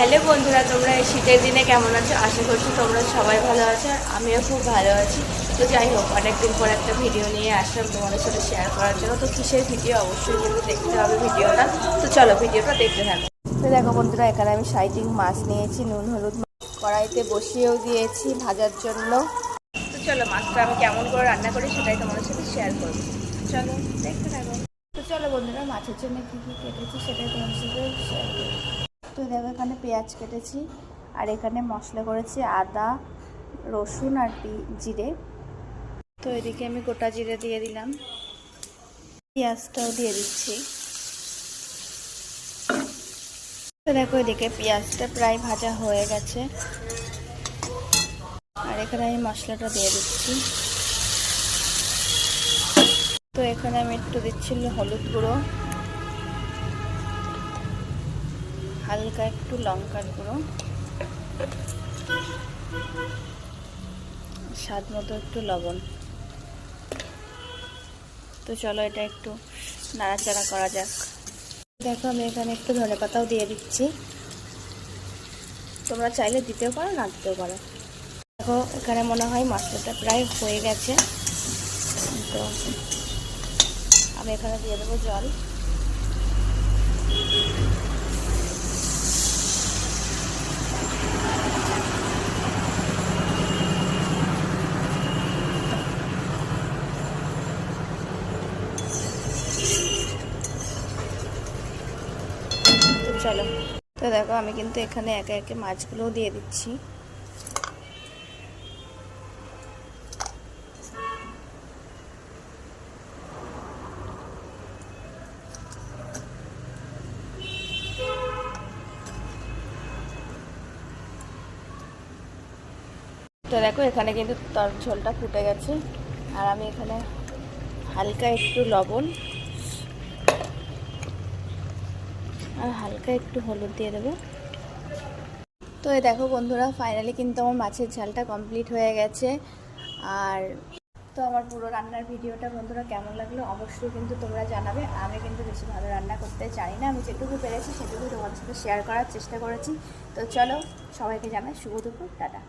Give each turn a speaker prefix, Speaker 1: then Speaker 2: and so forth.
Speaker 1: Hello বন্ধুরা, তোমরা এই শীতের দিনে কেমন আছো? আশা করছি তোমরা সবাই ভালো আছো, আর আমিও খুব ভালো আছি। তো যাই হোক, অনেকদিন পর একটা ভিডিও নিয়ে আসলাম তোমাদের সাথে শেয়ার করার জন্য। তো কিসের ভিডিও অবশ্যই কিন্তু দেখতে হবে ভিডিওটা। তো চলো ভিডিওটা দেখতে থাকো। তো দেখো বন্ধুরা, এখানে আমি সাইটিং মাছ নিয়েছি, নুন হলুদ কড়াইতে বসিয়েও দিয়েছি ভাজার জন্য। তো চলো, মাছটা আমি কেমন করে রান্না করি সেটাই তোমাদের সাথে শেয়ার করবো। চলো দেখতে থাকো। তো চলো বন্ধুরা, মাছের জন্য কী কী কেটেছি সেটাই তোমাদের সাথে শেয়ার করি। তো দেখো, এখানে পেঁয়াজ কেটেছি, আর এখানে মশলা করেছি আদা, রসুন আর জিরে। তো এদিকে আমি গোটা জিরে দিয়ে দিলাম, পেঁয়াজটাও দিয়ে দিচ্ছি। তো দেখো, এদিকে পেঁয়াজটা প্রায় ভাজা হয়ে গেছে, আর এখানে আমি মশলাটা দিয়ে দিচ্ছি। তো এখানে আমি একটু দিচ্ছি হলুদ গুঁড়ো, হালকা একটু লঙ্কার গুঁড়ো, স্বাদ মতো একটু লবণ। তো চলো এটা একটু নাড়াচাড়া করা যাক। দেখো, আমি এখানে একটু ধনেপাতাও দিয়ে দিচ্ছি, তোমরা চাইলে দিতেও পারো, না দিতেও পারো। দেখো, এখানে মনে হয় মশলাটা প্রায় হয়ে গেছে। তো আমি এখানে দিয়ে দেবো জল। চলো, তো দেখো আমি কিন্তু এখানে একে একে মাছগুলোও দিয়ে দিচ্ছি। তো দেখো, এখানে কিন্তু তার ঝোলটা ফুটে গেছে, আর আমি এখানে হালকা একটু লবণ আর হালকা একটু হলুদ দিয়ে দেবো। তো এই দেখো বন্ধুরা, ফাইনালি কিন্তু আমার মাছের ঝালটা কমপ্লিট হয়ে গেছে। আর তো আমার পুরো রান্নার ভিডিওটা বন্ধুরা কেমন লাগলো অবশ্যই কিন্তু তোমরা জানাবে। আমি কিন্তু বেশি ভালো রান্না করতে চাই না, আমি যেটুকু পেরেছি সেটুকু তোমাদের সাথে শেয়ার করার চেষ্টা করেছি। তো চলো, সবাইকে জানাই শুভ দুপুর, টাটা।